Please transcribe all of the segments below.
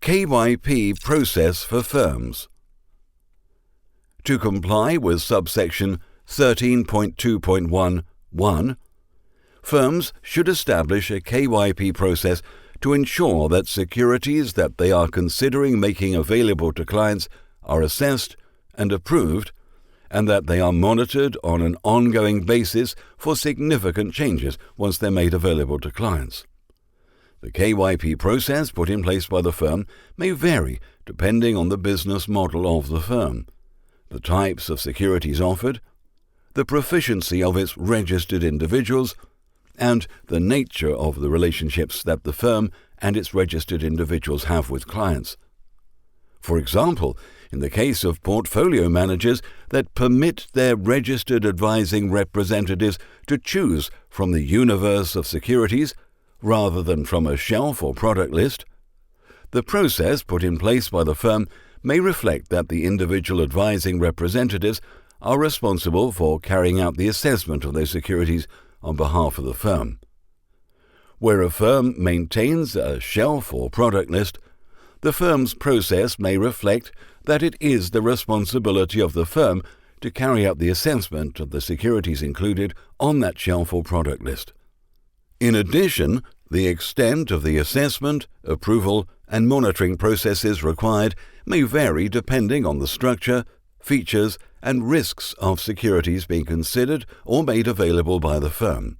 KYP process for firms. To comply with subsection 13.2.1.1, firms should establish a KYP process to ensure that securities that they are considering making available to clients are assessed and approved, and that they are monitored on an ongoing basis for significant changes once they're made available to clients. The KYP process put in place by the firm may vary depending on the business model of the firm, the types of securities offered, the proficiency of its registered individuals, and the nature of the relationships that the firm and its registered individuals have with clients. For example, in the case of portfolio managers that permit their registered advising representatives to choose from the universe of securities rather than from a shelf or product list, the process put in place by the firm may reflect that the individual advising representatives are responsible for carrying out the assessment of those securities on behalf of the firm. Where a firm maintains a shelf or product list, the firm's process may reflect that it is the responsibility of the firm to carry out the assessment of the securities included on that shelf or product list. In addition, the extent of the assessment, approval, and monitoring processes required may vary depending on the structure, features, and risks of securities being considered or made available by the firm.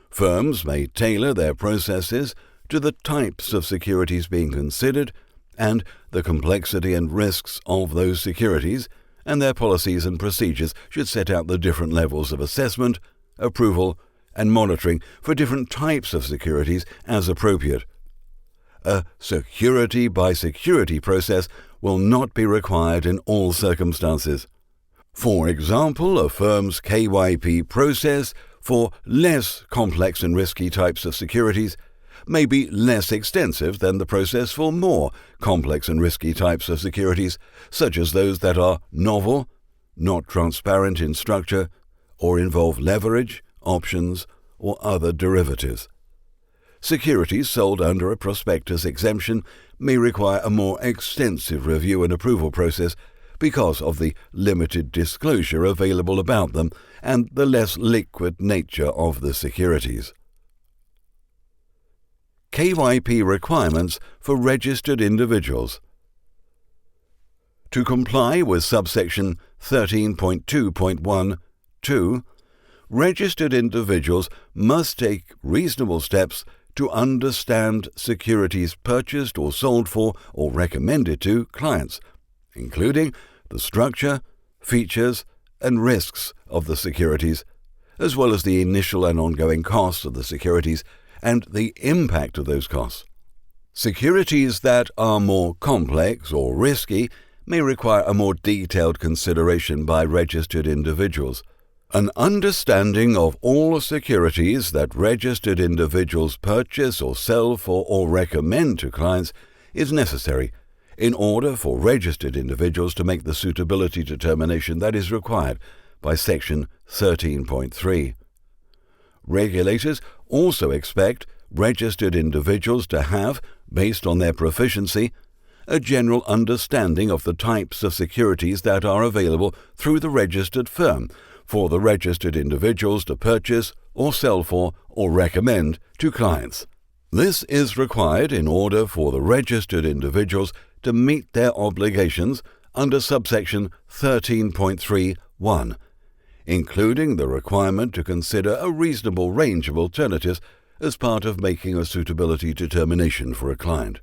Firms may tailor their processes to the types of securities being considered and the complexity and risks of those securities, and their policies and procedures should set out the different levels of assessment, approval, and monitoring for different types of securities as appropriate. A security-by-security process will not be required in all circumstances. For example, a firm's KYP process for less complex and risky types of securities may be less extensive than the process for more complex and risky types of securities, such as those that are novel, not transparent in structure, or involve leverage, options, or other derivatives. Securities sold under a prospectus exemption may require a more extensive review and approval process because of the limited disclosure available about them and the less liquid nature of the securities. KYP requirements for registered individuals. To comply with subsection 13.2.1.2, registered individuals must take reasonable steps to understand securities purchased or sold for or recommended to clients, including the structure, features, and risks of the securities, as well as the initial and ongoing costs of the securities and the impact of those costs. Securities that are more complex or risky may require a more detailed consideration by registered individuals. An understanding of all securities that registered individuals purchase or sell for or recommend to clients is necessary in order for registered individuals to make the suitability determination that is required by Section 13.3. Regulators also expect registered individuals to have, based on their proficiency, a general understanding of the types of securities that are available through the registered firm for the registered individuals to purchase or sell for or recommend to clients. This is required in order for the registered individuals to meet their obligations under subsection 13.3.1, including the requirement to consider a reasonable range of alternatives as part of making a suitability determination for a client.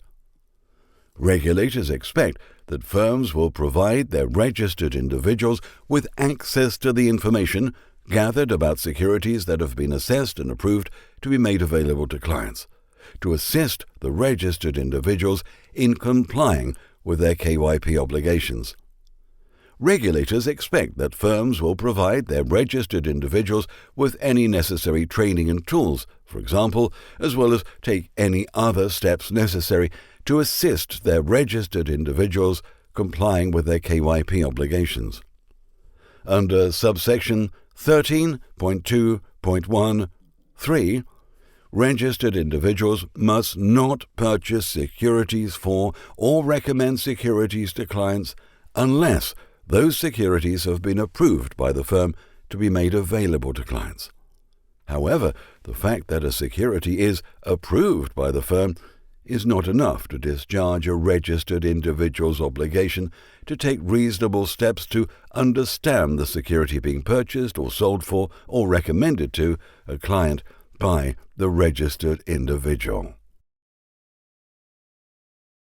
Regulators expect that firms will provide their registered individuals with access to the information gathered about securities that have been assessed and approved to be made available to clients, to assist the registered individuals in complying with their KYP obligations. Regulators expect that firms will provide their registered individuals with any necessary training and tools, for example, as well as take any other steps necessary to assist their registered individuals complying with their KYP obligations. Under subsection 13.2.1.3, registered individuals must not purchase securities for or recommend securities to clients unless those securities have been approved by the firm to be made available to clients. However, the fact that a security is approved by the firm is not enough to discharge a registered individual's obligation to take reasonable steps to understand the security being purchased or sold for or recommended to a client by the registered individual.